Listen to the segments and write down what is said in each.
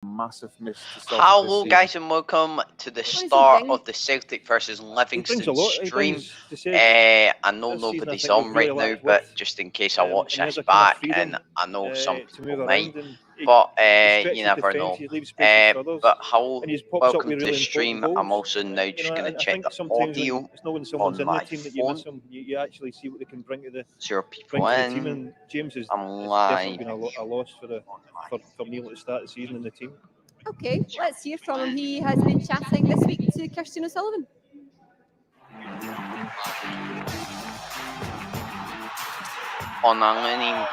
massive miss to Celtic Hello, this guys, season. and welcome to the does he start bring? of the Celtic versus He brings Livingston a lot. He stream. brings to say I know this season. I nobody's think on we've right really now, lacked but width, just in case I watch and he this has a kind of back, freedom and I know some to people move might, around, and but he you stretches never defence. know. He leaves spaces for others, But hello, and he pops up welcome with to really the stream. important I'm goals. also now You just know, going to and I check think the sometimes audio it's not when someone's on in the my team that you miss phone. them. You actually see what they can bring to the 0 people team. in. And James has I'm definitely live. been a loss for Neil at the start of the season in the team. Okay, let's hear from him. He has been chatting this week to Kirsten O'Sullivan. On Anthony.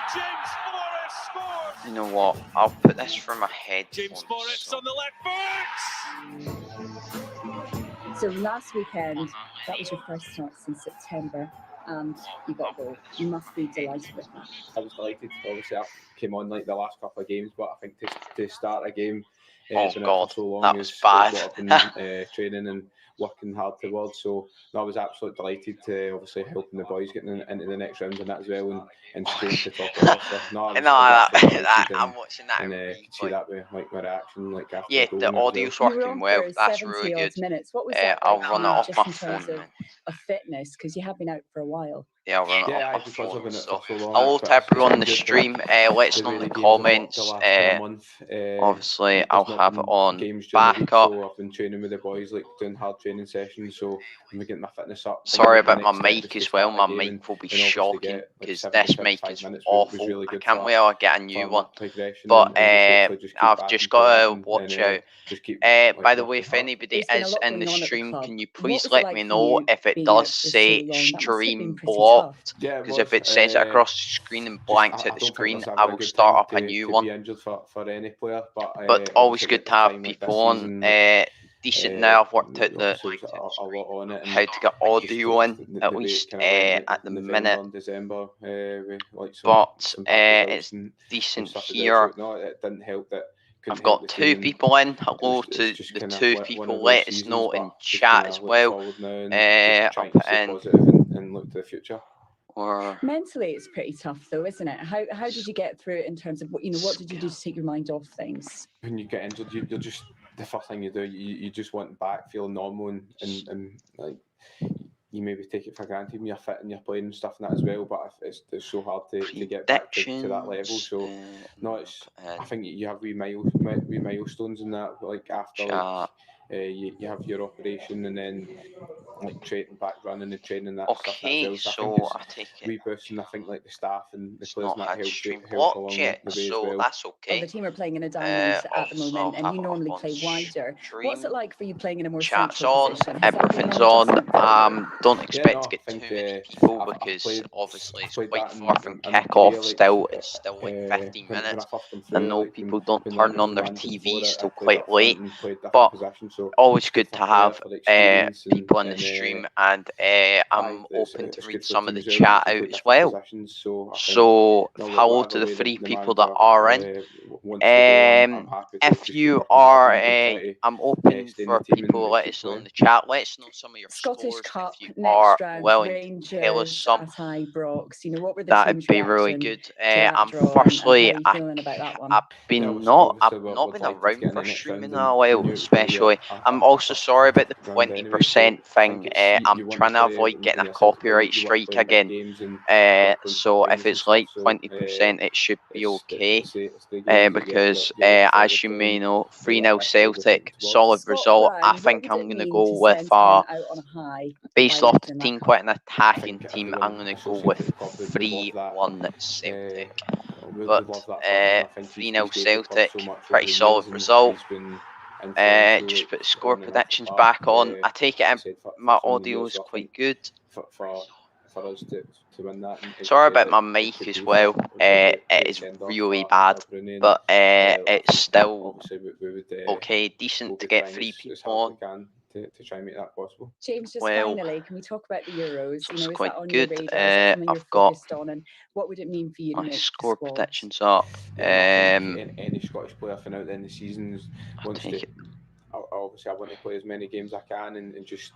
You know what? I'll put this for my head. James Morris on the left foot. So last weekend, that was your first start since September, and you got a goal. You must be delighted with that. I was delighted. Obviously, I came on like the last couple of games, but I think to start a game, oh been God, out for so long that was is bad. what I've been training and working hard towards. So no, I was absolutely delighted to obviously helping the boys getting into the next rounds and that as well, and staying to top of that. So no, I was I'm watching that. And could see that with like my reaction, like after yeah, the the audio's working well. That's really good. Minutes. What was that I'll like run it off just my in terms phone. of fitness, because you have been out for a while. Yeah, I'll run it off my because phone. I've been out So, for so long. hello to everyone on the stream. Let's know in the comments. Obviously, I'll have it on backup. So I've been training with the boys, like doing hard training sessions. So I'm getting my fitness up. Sorry about my mic as well. My mic will be shocking because this mic is awful. I can't wait till I get a new one. But I've just got to watch out. By the way, if anybody is in the stream, can you please let me know if it does say stream blocked? Because if it says it across the screen and blanks out the screen, I will start up a new one. But always good to have people on. Decent now. I've worked out how to get audio in, at least at the minute. But it's decent here. It didn't help that I've got 2 people in. Hello to the 2 people. Let us know in chat as well. I'll put in and look to the future. Mentally, it's pretty tough, though, isn't it? How did you get through it in terms of what did you do to take your mind off things? When you get injured, you're just the first thing you do. You just want back, feeling normal, and like you maybe take it for granted when you're fit and you're playing and stuff and that as well. But it's so hard to get back to that level. So no, I think you have wee milestones in that. Like after you have your operation and then like training back running and training that stuff as well. So I think it's reboosting. I think like the staff and the players that help along the way as well. That's okay. The team are playing in a diamond at the moment, and you normally play wider. What's it like for you playing in a more central position? Everything's on. Don't expect to get too many people because obviously it's quite far from kick-off still. It's still like 15 minutes. I know people don't turn on their TVs till quite late, but always good to have people in the stream, and I'm open to read some of the chat out as well. So hello to the 3 people that are in. If you are, I'm open for people to let us know in the chat. Let us know some of your Scottish Cup if you next are round, willing to tell us some. At Ibrox. What were the That'd be really good. Unfortunately, I've not been around for streaming in a while, especially. I'm also sorry about the 20% thing. I'm trying to avoid getting a copyright strike again. So if it's like 20%, it should be okay. Because as you may know, 3-0 Celtic, solid result. I think I'm going to go with based off the team, quite an attacking team. I'm going to go with 3-1 Celtic. But 3-0 Celtic, pretty solid result. Just put the score predictions back on. I take it my audio is quite good. For us to win that. Sorry about my mic as well. It is really bad, but it's still okay, decent to get 3 people on. To try and make that possible. James, just finally, can we talk about the Euros? It's is quite that on good. Your radar? I've got on, and what would it mean for you to my make score the squad? predictions up. Any Scottish player for now at the end of the season wants to. Obviously, I want to play as many games as I can and just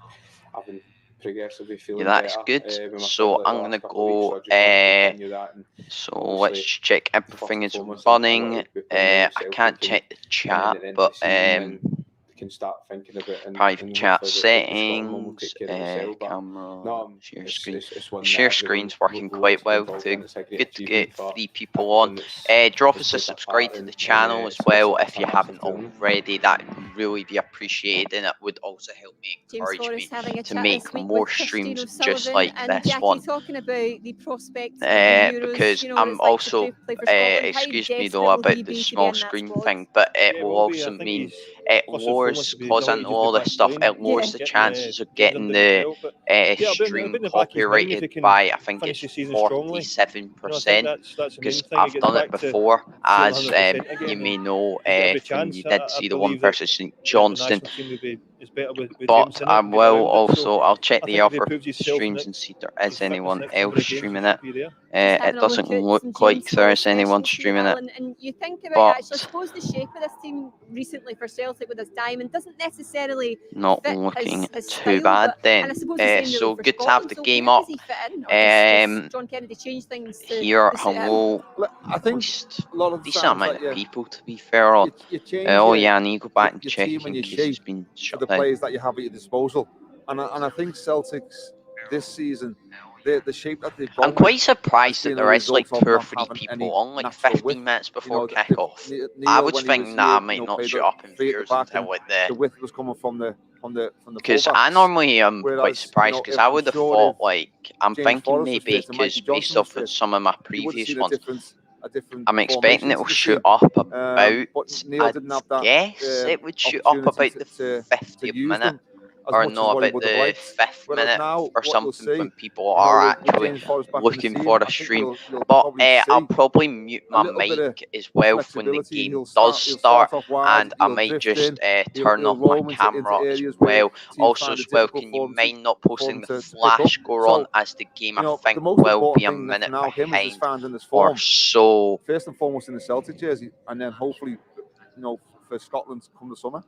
having progressively feeling Yeah, that's better. good. With my So foot, like, I'm the gonna last couple of weeks, go. so I just want to continue that. And So obviously, let's check everything first and is foremost, I want running. to be playing I can't check the and chat, then at the end of but the season, then we can start thinking about and private chat hopefully the Scotland one will settings, take care of itself. But camera, no, share it's, screen. it's one Share that screen's everyone working will quite want to be well. involved To in. It's a great good to get achievement for 3 people on. everyone that's Drop us a taken subscribe part to in, the channel as well it's if you a haven't massive tournament. already. That would really be appreciated, and it would also help me James encourage me Forrest having a to chat make this week more with Christine streams O'Sullivan just like and this Jackie one. talking about the prospects of the Euros, Because you know, what I'm it's like to also, play for Scotland. How excuse me desperate though will about he the be to be small in that screen squad? thing, but it Yeah, will will be. I also think mean he's it first and lowers, foremost, it'll be because I delighted know just all be this back stuff, playing, it lowers the getting chances of games getting under the his belt. But yeah, stream in the back of his mind, if copyrighted he can by, I think finish the it's season strongly, 47%, you know, I think that's the main because thing. He I've gets done it back to before, feeling as 100% you again, may and know he's got every when chance. you did I see the one believe that versus St the Johnstone. national team is better with James But in I it and getting will around it. So also, I'll check I the think if he other proves himself streams and see if there is his fitness anyone next else number of games, he streaming should it. be there. Just It having a doesn't look at look some like James there Forrest is anyone questions from streaming it. Alan, and you think about actually, I But suppose the shape of this team recently for Celtic with his diamond doesn't necessarily not fit looking his too style, bad and I then. suppose the same really So for good to have Scotland. the So game where does up. he fit in, or does John Kennedy change things to Here, suit him? hello. I think a lot of the Decent times amount that of people, to be fair on. you change Oh yeah, I need to go back and your check team in and your case it's shape been for shut the down. players that you have at your disposal. And I think Celtic's this season, the shape that they've I'm gone quite with surprised has that been a there is like result of 2 or not 3 having people any on like natural 15 width. minutes You before know, kick-off. I Neil, was when he thinking was that here, I might not played shoot up in three at the viewers back, until and like the width was coming from the because I fullbacks. normally am quite Whereas, surprised because if I I'm would have sure thought if like I'm James thinking Forrest was maybe fit and Mikey because Johnson based was off of fit, some of my you would have previous seen ones, a different I'm expecting formation it will to the shoot team. up about. But Neil I didn't have that guess it would shoot up opportunity about the to 50th use minute. them as Or much no, as what he about would have the liked. 5th Whereas minute now, or what you'll something see, when people are with actually James Forrest back in the looking team, for the I think stream. you'll But probably I'll see probably mute a my little bit of mic as well when the flexibility. game He'll does start start, off wide, and I he'll might drift just in, turn he'll off my roam into camera as areas where well. teams Also, find as it well, difficult can for you them mind not posting the to pick up. flash score on So, as the game I the think most will be important a thing for minute now him is just behind finding his or form. so. First and foremost in the Celtic jersey, and then hopefully, for Scotland come the summer.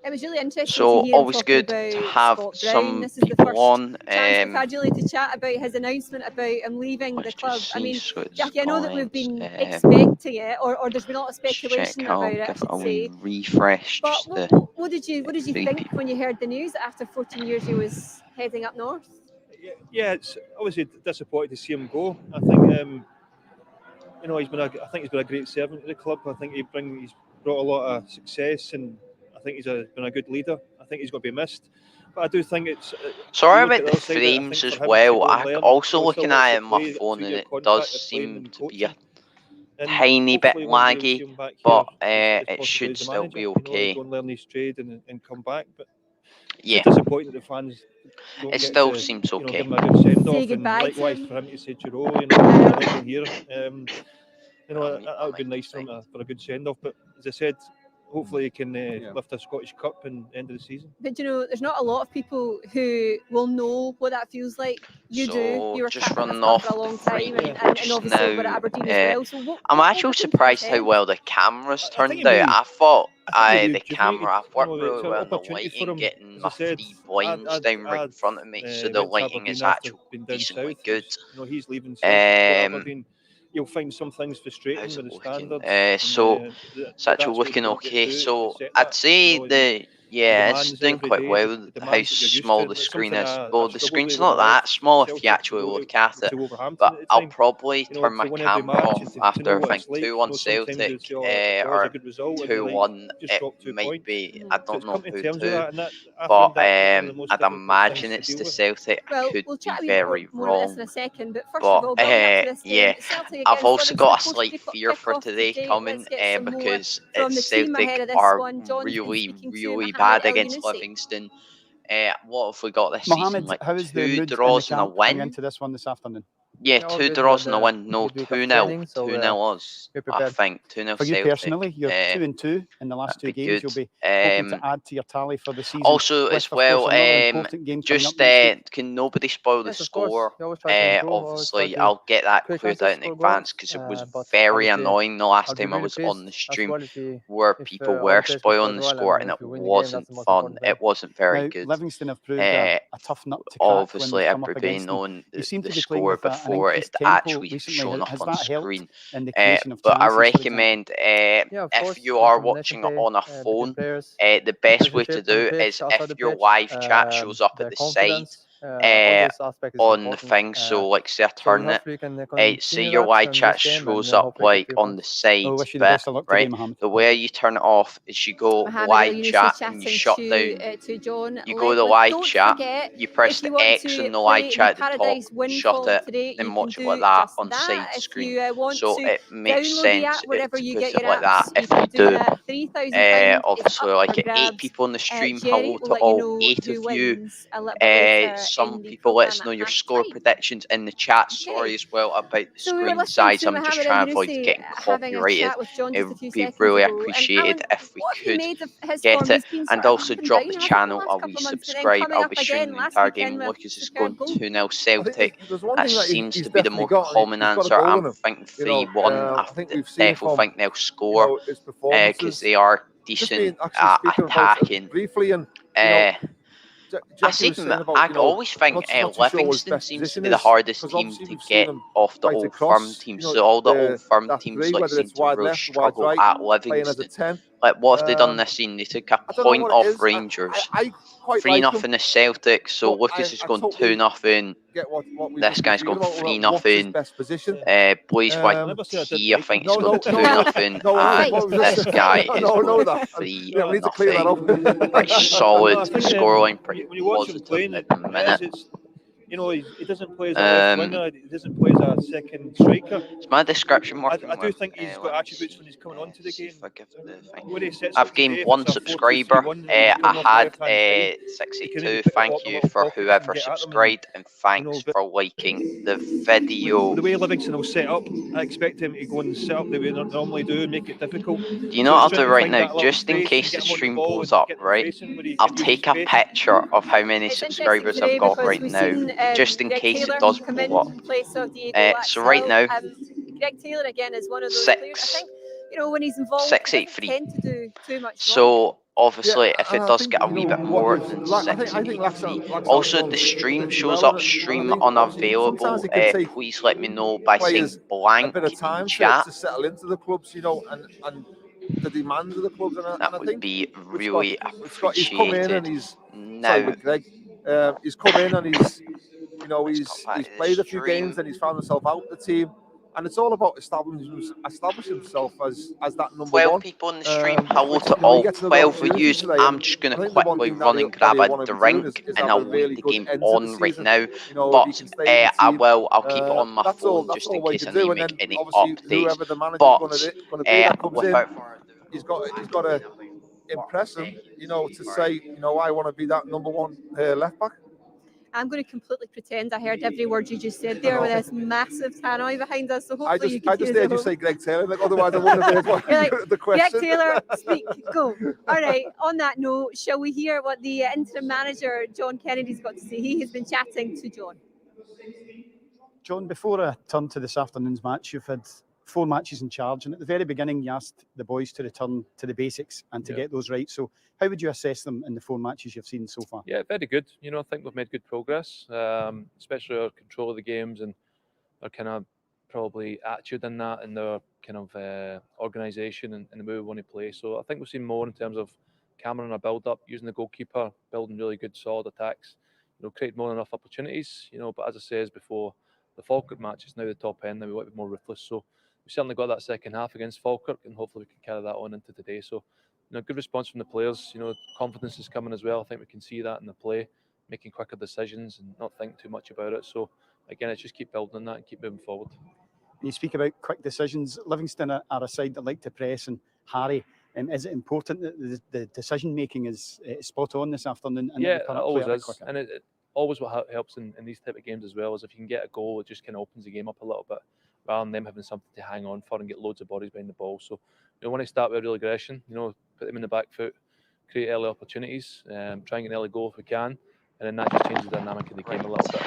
It was really interesting to So hear him always talking good about to have Scott Brown. some This is the people first on. chance we've had really to chat about his announcement about him leaving the Let's club. just I see mean, Scott's Jackie, I know that we've comments. been expecting it, or there's been a lot of Let's check. speculation I'll about it, I give it should a say. wee refresh. But Just what did you 3 think people. when you heard the news that after 14 years he was heading up north? Yeah, it's obviously disappointed to see him go. I think I think he's been a great servant to the club. I think he's brought a lot of success, and I think he's been a good leader. I think he's going to be missed. But I do think it's. Sorry look at about the the other side of it, I frames think as for him to well. go and I'm learn, also he still looking wants at to it on my play, phone, and 2-year it contract does of playing seem and to be a coaching. And tiny bit hopefully one day we'll see laggy, him back but here as it possibly should as the still manager, be okay. go and learn his trade and come back. But Yeah, it's disappointing that the fans don't it get still to seems okay. give him a good send Say off, and goodbye to likewise him. for him to say Chiro, you're here. I'll mute That my would be mic nice a for him second. for a good send off. But as I said, hopefully he can lift a Scottish Cup in the end of the season. But there's not a lot of people who will know what that feels like. You do. So You were just captain of running the club off for a long the 3 time, Yeah. people and just obviously over at now. Aberdeen as well. So I'm what actually will be thinking surprised how ahead? well the cameras I think turned out. I thought he the rejuvenated, camera, I've worked it's really an well in the opportunity for lighting, him. getting As my I said, 3 blinds down right in front of me, so the went to lighting is Aberdeen after actually being down decently south. good. He's leaving Celtic to go to Um, Aberdeen. You'll find some things frustrating How's with it the looking? standards. So it's actually That's what looking he's got to get okay. to So set I'd that. say The it's demands doing every quite day, well. the How demands that you're used small to. the It's screen something is. I've Well, the struggled screen's with not over the that last small if Celtic you actually to look at it. to Wolverhampton But at the I'll time. probably turn my To win every camera match off and to after know I what think it's like. 2-1 Sometimes you'd Celtic say, it was a or good result every 2-1. night. Just It drop 2 might points. be. I So don't it's know come to who terms with to. that, and I But find that one of the most I'd difficult imagine things to it's deal the with. Celtic. I Well, could we'll be chat a wee very more about this in wrong. a second. But first of But all, building up to this game, yeah, Celtic I've against also Livingston, got of a course, slight fear for kick-off today today. coming Let's get some more because from the team ahead Celtic of this are one. John's been really, speaking to really Mohamed bad El against Yunusi. Livingston. What have we got this Mohammed, season? Like how is the 2 mood in the draws and a camp coming win. into this one this afternoon? Yeah, 2 draws and a win. No, 2-0. 2-0 us. I think 2-0 For you Celtic. personally, you're 2-2 in the last 2 that'd be games. good. You'll be hoping to add to your tally for the season. Also, with, as of well, course, another important game coming just up next week. can nobody spoil the Yes, of score? course. You always try to improve, always try Obviously, to I'll get that create cleared chances, out in score advance goals, because it was but very obviously annoying the last I'll be time I really was on pleased the as stream well where if people our were players can spoiling the score as well, score and and if it we win the game, that's wasn't the most fun. important thing. It wasn't very Now, good. Livingston have proved a tough nut to crack Obviously, when they've come up everybody against them. knowing You seem the to be playing score with an before it increased tempo actually recently. shown up Has on that helped screen. in the creation of But I chances, for example? recommend Yeah, of if course, you are the watching it communication on a between phone, players, the best way to relationship on the do pitch, is outside if the your pitch, live chat shows up the at the side confidence, all those aspects is on the important. thing, so like say I So turn it, hopefully we can say continue your that live in chat this game, and shows up hopefully get like 3 on the points. side I wish you the bit, best of luck today, right? Mohammed. The way you turn it off is you go Mohammed live El-Yunusi chat and you chatting shut down. to John You go to the Ledwith. live Don't chat, forget, you press if you the want X to on the live play chat the at the top, Paradise shut Windfall it, today, then you can watch it like do that just on that. side If screen. you want So to it makes download the sense app wherever to you put get it your like apps, that you if can you do do. that. £3,000 is Obviously, up like for 8 grabs. people on the stream. Jerry Hello will to let you all know 8 who of you. wins a little bit later Some in the people let us programme know at your half score time. predictions in the chat. Okay. Sorry as well about the So we were screen listening size. to I'm just Mohammed trying to avoid El-Yunusi getting having a copyrighted. chat with John It just a would few be seconds really ago. And appreciated Alan, if we what have you could made of his get form? it. He's been And sort of also up and drop down, the hasn't he, channel. the last I'll couple of months, but then resubscribe. coming I'll up be streaming again the last entire weekend game. with Lucas a is superb going goal. 2-0 I think Celtic. there's one That thing that seems he's to be the definitely more got. common He's got a answer. goal I'm in him. thinking You know, 3-1. I think we've seen Defo from think they'll score his because performances. they are Just being decent actually at speaking about attacking. briefly, and I Jackie was saying about, I always think not too sure what his Livingston best seems to position be the is, hardest because team obviously to we've seen get him off the right old firm across, teams. So all the old firm that teams three, like whether seem it's to wide really left or wide struggle right, at playing as a Livingston. 10. Like what have they done this season? They took a I don't know point what it off is. Rangers. I quite 3-0 like him, in the Celtic. So but Lucas is I going totally 2-0. get what we've This just been guy's speaking going about. What's his 3-0. best position? Blaze I White never said I didn't T, I like think him. he's going 2-0. no. And What was this? this guy is no, going that. 3-0. Yeah, we need to clear that up. Pretty solid No, I think scoreline, pretty when you watch him positive playing, at the minute. it's you know, he doesn't play as a left winger. He doesn't play as a second striker. It's my description working. I do think he's got attributes when he's coming onto the game. What he sets I've up gained today, if one it's a subscriber. 4-2-3-1, he's I coming off the had left-hand side. He can maybe 682. pick up Thank the you little for pockets and whoever get at them, subscribed, and thanks but for liking the video. the way Livingston will set up, I expect him to go and set up the way they normally do and make it difficult. Do you know what I'll do right now? Just in case the stream pulls up, right? I'll take a picture of how many subscribers I've got right now, just in case it does pull up. So right now, Greg Taylor again is one of those 6. players. I think, you know, when he's involved, 683. he doesn't tend to do too much So obviously, if it does think, get a wee bit more than I think 683, also the stream shows up stream unavailable. Please let me know by saying blank a bit of in time chat. to settle into the clubs, you know, and the demands of the clubs, and That I would think be really he's come in and appreciated. he's Now, Greg, he's come in and he's let's come back he's to the played a few stream. games and he's found himself out the team, and it's all about establishing himself as that number 12 one. people in the stream. Hello Which, to you know, he all gets another 12 opportunity reviews. today, I'm and just going I to think the one quickly thing run and grab he'll a wanna be doing drink, is and have I'll a really leave the good game end to the on right season. now. You know, But if he can stay in the I team, will. I'll keep it on my that's phone all just in we case I can need do. to And make then any obviously updates. whoever the manager's But going to be that comes in, without further ado, he's got to impress him. You know, to say, you know, I want to be that number one left back. I'm going to completely pretend I heard every word you just said there with this massive tannoy behind us. So hopefully I just heard you say Greg Taylor, like, otherwise I wouldn't have heard the question. Greg Taylor, speak, go. All right, on that note, shall we hear what the interim manager, John Kennedy's got to say? He has been chatting to John. John, before I turn to this afternoon's match, you've had 4 matches in charge, and at the very beginning you asked the boys to return to the basics and to get those right. So how would you assess them in the 4 matches you've seen so far? Yeah, very good. You know, I think we've made good progress, especially our control of the games and our kind of probably attitude in that, and their kind of organisation and the way we want to play. So I think we've seen more in terms of Cameron, our build-up, using the goalkeeper, building really good, solid attacks. You know, create more than enough opportunities. You know, but as I said before, the Falkirk match is now the top end. Now we want to be more ruthless. So we certainly got that second half against Falkirk, and hopefully we can carry that on into today. So, you know, good response from the players. You know, confidence is coming as well. I think we can see that in the play, making quicker decisions and not think too much about it. So, again, it's just keep building on that and keep moving forward. You speak about quick decisions. Livingston are a side that like to press and harry. Is it important that the decision making is spot on this afternoon? And yeah, it always is. And always what helps in these type of games as well is if you can get a goal, it just kind of opens the game up a little bit, rather than them having something to hang on for and get loads of bodies behind the ball. So we want to start with real aggression, put them in the back foot, create early opportunities, try and get an early goal if we can, and then that just changes the dynamic of the game a little bit.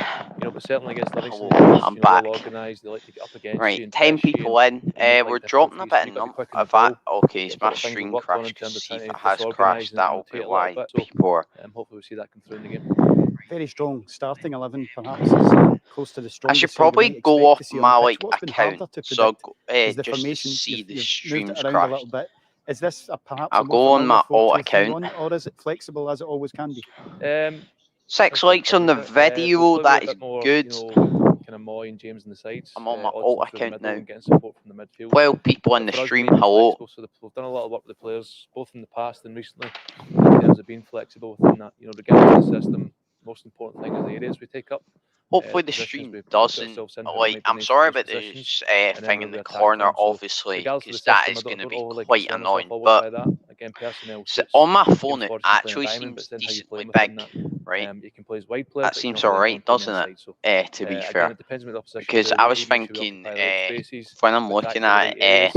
But certainly against Livingston, I'm back. well organised, they like to get up against right, you and 10 people in. We're dropping a bit of that. Okay, it's my stream crashed. See if it has crashed, that'll be why people are. Hopefully we see that come through in the game. Very strong starting 11, perhaps is close to the strongest. I should probably go off my account, so just to see the streams around a little bit. Is this perhaps I'll go on my alt account, or is it flexible as it always can be? 6 likes on the video, that is good. Kind of Moy and James on the sides. I'm on my alt account now. Getting support from the midfield. 12 people in the stream. Hello. So we've done a lot of work with the players, both in the past and recently, in terms of being flexible within that. Regardless of the system, most important thing is the areas we take up. Hopefully the stream doesn't, I'm sorry about this thing in the corner, obviously, because that is going to be quite annoying, but on my phone it actually seems decently big, right? That seems alright, doesn't it, to be fair, because I was thinking, when I'm looking at it,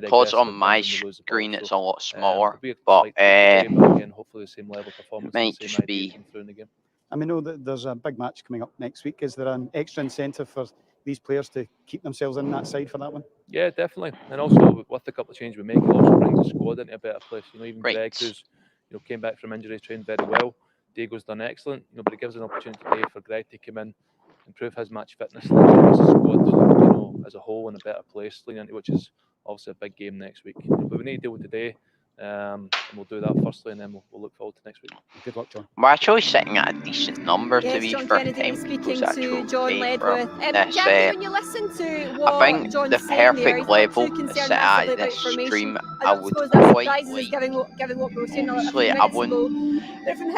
because on my screen it's a lot smaller, but it might just be... And we know that there's a big match coming up next week. Is there an extra incentive for these players to keep themselves in that side for that one? Yeah, definitely. And also with the couple of changes we make, it also brings the squad into a better place. Even Greg, who's came back from injury, trained very well. Diego's done excellent. But it gives an opportunity today for Greg to come in, improve his match fitness, and the squad, as a whole in a better place, lean into which is obviously a big game next week. But we need to deal with today. And we'll do that firstly, and then we'll look forward to next week. Good luck, John. We're actually sitting at a decent number to be John fair. Kennedy speaking to John Ledworth. When you listen to what I think John's the perfect level to sit at this stream, I would quite like. Given what we were saying I wouldn't.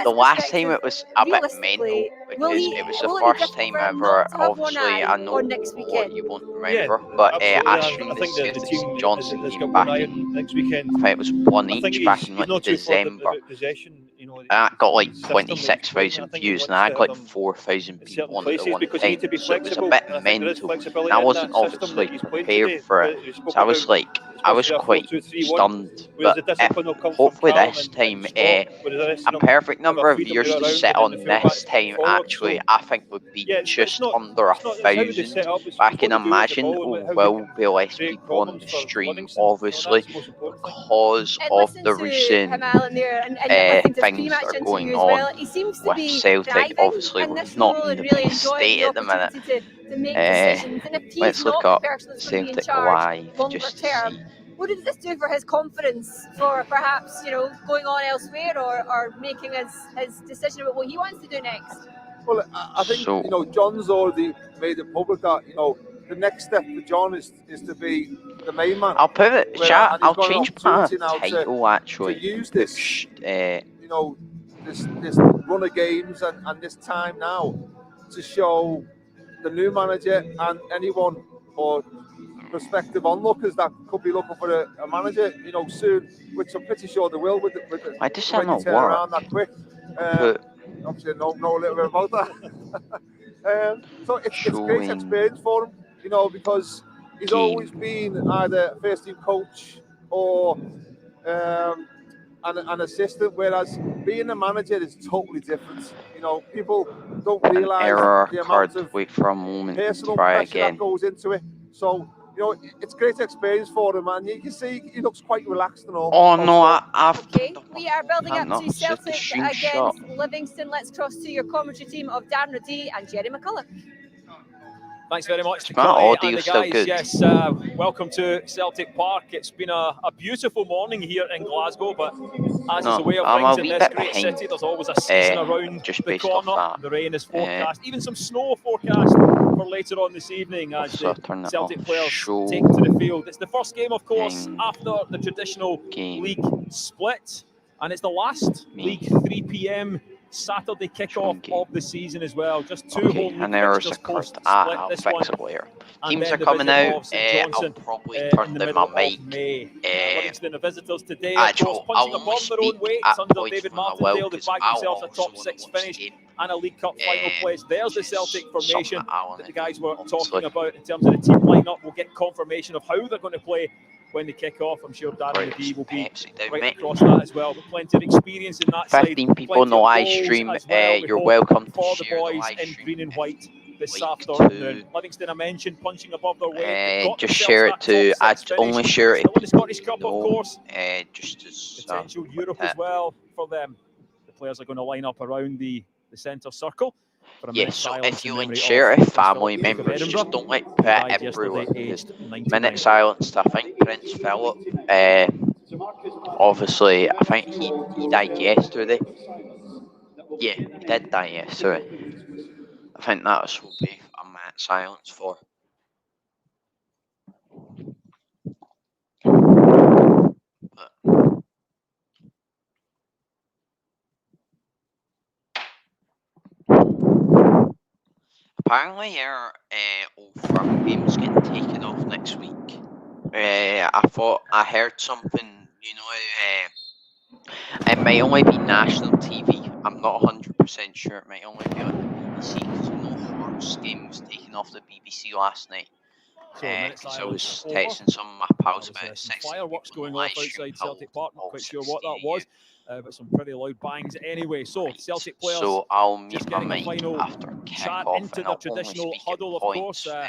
The last time it was a bit mental because it was the first time ever. Obviously, I know what you won't remember, but I streamed this since Johnson came back in. I think it was one each back in like December. I got like 26,000 views and I had like 4,000 people on it at one time, so it was a bit mental and I wasn't obviously prepared for it, so I was quite stunned. But hopefully this time a perfect number of viewers to sit on this time actually I think would be just under 1,000, but I can imagine there will be less people on the stream obviously because of the recent things that are going on with Celtic. Obviously we're not in the best state at the minute. Let's look up Celtic live just to see. What does this do for his confidence for perhaps, going on elsewhere or making his decision about what he wants to do next? Well, I think, John's already made it public that, the next step for John is to be the main man. I'll put it, chat, I'll change my title actually. To use this, this run of games and this time now to show the new manager and anyone or prospective onlookers that could be looking for a manager, soon, which I'm pretty sure they will with the when you turn around that quick. Obviously, know a little bit about that. So it's great experience for him, because he's always been either a first team coach or an assistant, whereas being a manager is totally different. People don't realise the amount of personal pressure that goes into it. So, it's great experience for him, and you can see he looks quite relaxed and all. Oh no, Okay, we are building up to Celtic against Livingston. Let's cross to your commentary team of Dan Roddy and Jerry McCullough. Thanks very much, my audio still good. Yes, welcome to Celtic Park. It's been a beautiful morning here in Glasgow, but as is the way of things in this great city, there's always a season around the corner. The rain is forecast, even some snow forecast for later on this evening as the Celtic players take to the field. It's the first game, of course, after the traditional league split, and it's the last league 3 p.m. Saturday kickoff of the season as well. Just two whole league fixtures post split. I'll This fix one. it later. And Teams then are the coming visit out. of St. I'll Johnstone, probably in turn the down middle my of mic. May. Livingston, the visitors today, Actually, of course, punching I'll above only their own speak weight at under points David when I will, Martindale. They've because bagged I'll themselves a also top wanna 6 watch the finish game. and a League Cup final place. There's the Celtic formation Alan that the guys were obviously. talking about in terms of the team lineup. We'll get confirmation of how they're going to play when they kick off. I'm sure Darren McGee will be right across that as well. But plenty of experience in that 15 side. people on the live stream. You're welcome to for the share the boys live in stream. green and white this like afternoon. Livingston, I mentioned, punching above their weight. Got just themselves share it that to. top I'd 6 finish. only share it Still in the if Scottish people Cup, know, of course. Just as Potential Europe as well for them. The players are going to line up around the centre circle. For a Yeah, minute's so silence if you in like memory share of it, Prince family Philip, Duke of members, just Edinburgh, don't like who put died it yesterday, everywhere. aged 99. Minute silence to, I think, Prince Philip. Obviously, I think he died yesterday. Yeah, he did die yesterday. I think that will be a minute silence for. Apparently, our Old Firm game's getting taken off next week. I heard something, it might only be national TV. I'm not 100% sure. It might only be on the BBC, because Hearts game was taken off the BBC last night. Because I was texting some of my pals about it. Fireworks going off outside Celtic Park. Not quite sure what that was, but some pretty loud bangs anyway. So Celtic players. So I'll mute just my getting a mic final after chat kick-off, into and the I'll traditional only speak huddle, at of points. course.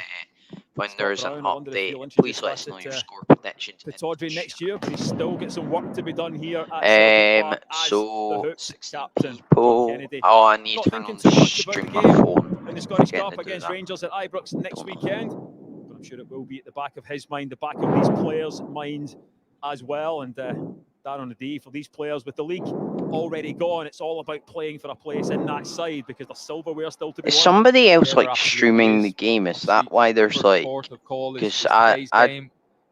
When there's an Brown, I wonder if update, he'll please introduce let us us know your to score predictions. Pittodrie next year, but he's still got some work to be done here at Celtic Park as So the Hoops 16 captain, people. John Kennedy. Oh, I need Not to turn thinking on too the much about the stream my game phone. in the Scottish Forgetting Cup to do against that. Rangers at Ibrox next weekend. But I'm sure it will be at the back of his mind, the back of these players' mind as well. And Darren O'Dea, for these players with the league already gone, it's all about playing for a place in that side because the silverware still to be Is won. somebody else Yeah, like there absolutely streaming is. the game? Is that why there's First like? port of call is Because today's I game.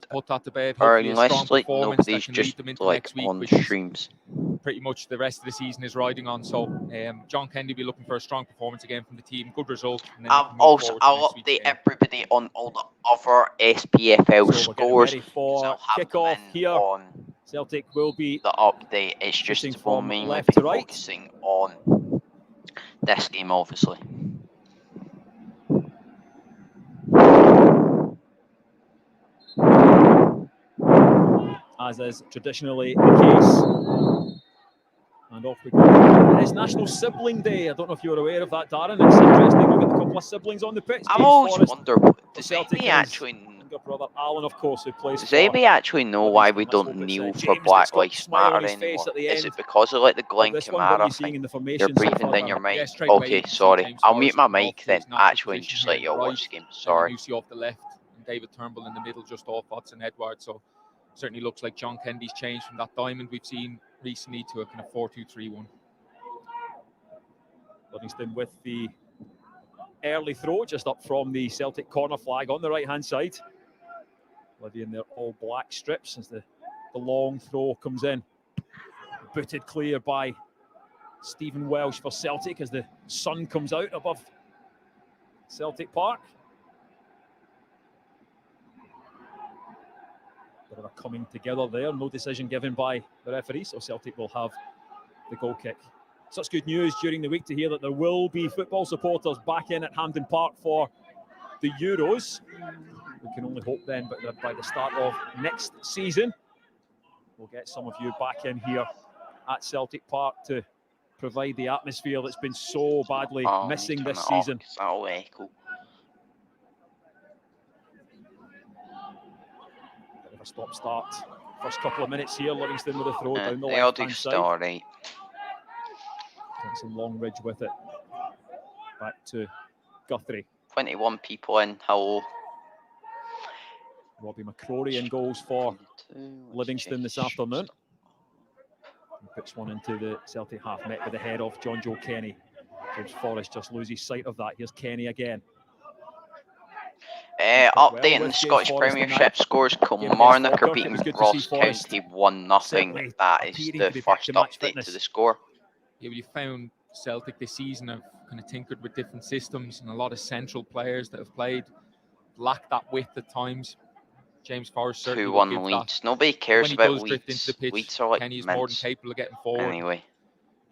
Put that to bed. or Hopefully a strong unless like performance that nobody's can just lead them into like next week, on which is streams. pretty much the rest of the season is riding on. So John Kennedy will be looking for a strong performance again from the team, good result. And then I'll update everybody on all the other SPFL So we're getting scores. ready for I'll have them kickoff in here. on Celtic will be the update. It's shooting just we'll from mainly left be to right. focusing on this game, obviously. As is traditionally the case. And off we go. It is National Sibling Day. I don't know if you're aware of that, Darren. It's interesting. We've got a couple of siblings on the pitch. I've James always Forrest, wondered, does Celtic anybody actually younger brother Alan, of course, who plays Does for anybody actually know why we Let's hope don't it's, kneel for James Black that's got a Lives smile on Matter his face anymore? at the Is end it because of like the Glenn this one. What are you Kamara seeing in thing? the formation You're so breathing far, down your Darren? mic. Yeah, straight Okay, away, sorry. James I'll mute Forrest my off mic to then. his natural Actually, and just position let on you the watch right, the game. and Sorry. Lucy off the left, and David Turnbull in the middle, just off Watson Edwards. So certainly looks like John Kennedy's changed from that diamond we've seen recently to a kind of 4-2-3-1. Livingston with the early throw just up from the Celtic corner flag on the right-hand side. Livy in their all-black strips as the long throw comes in. Booted clear by Stephen Welsh for Celtic as the sun comes out above Celtic Park. Bit of a coming together there. No decision given by the referee, so Celtic will have the goal kick. Such good news during the week to hear that there will be football supporters back in at Hampden Park for the Euros. We can only hope then, but by the start of next season, we'll get some of you back in here at Celtic Park to provide the atmosphere that's been so badly missing this season. That'll echo. Bit of a stop-start. First couple of minutes here, Livingston with a throw down the They all do left-hand still side. alright. Some Longridge with it. Back to Guthrie. 21 people in. Hello. Robbie McCrory in goals for Livingston this afternoon. He puts one into the Celtic half, met with the head of John Joe Kenny. James Forrest just loses sight of that. Here's Kenny again. Updating the Scottish Premiership scores. Kilmarnock are beating Ross County 1-0. That is the first update to the score. Yeah, well, you found Celtic this season have kind of tinkered with different systems, and a lot of central players that have played lack that width at times. James Forrest certainly will give 2-1 Leeds. that. Nobody cares when he about does drift into the pitch, Leeds are like Kenny is mince. more than capable of getting forward, Anyway,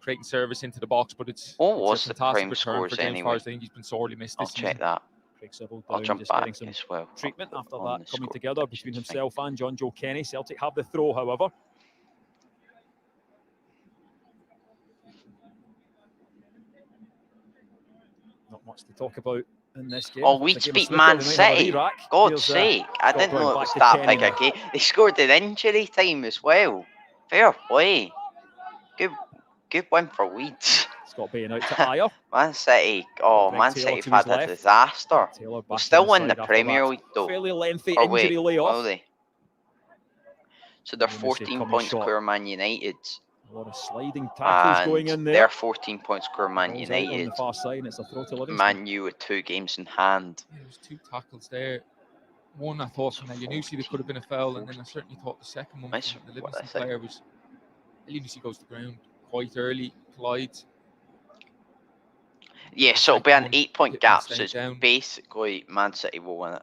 creating service into the box. But it's what a was the fantastic prime return scores for James anyway? Forrest. I think he's been sorely missed I'll this check season. that. Craig Sybil I'll down, jump just getting back some as well. treatment after on that the coming score together between predictions himself and John Joe Kenny. Celtic have the throw, however. Not much to talk about in this game. Oh, Leeds beat Man City. God's sake. I didn't know it was that big a game. They scored in injury time as well. Fair play. Good win for Leeds. Scott Bain out to Ayer. Man City. Oh, Man City have had a disaster. We'll still win the Premier League though. Fairly lengthy Or wait, injury layoff. will they? So they're 14 points clear Man United. A lot of sliding tackles going in there. They're 14 points clear Man On United. the far side, and it's a throw to Livingston. Man U with 2 games in hand. Yeah, there was 2 tackles there. One I thought from Elianusi there could have been a foul, and then I certainly thought the second one from the Livingston player was Elianusi goes to ground quite early, collides. Yeah, so it'll be an 8-point gap, so it's basically Man City will win it.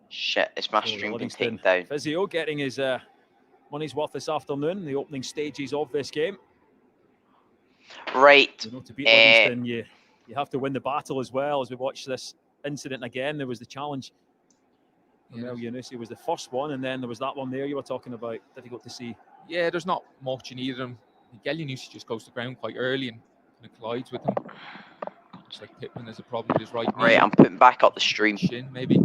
Shit, it's my stream being taken down. Physio getting his money's worth this afternoon, the opening stages of this game. Right. You know, to beat Livingston, you have to win the battle as well. As we watch this incident again, there was the challenge. Well, Elianusi was the first one, and then there was that one there you were talking about. Difficult to see. Yeah, there's not much in either of them. Elianusi just goes to ground quite early and kind of collides with him. Looks like Pittman has a problem with his right knee. Right, I'm putting back up the stream. Shin, maybe.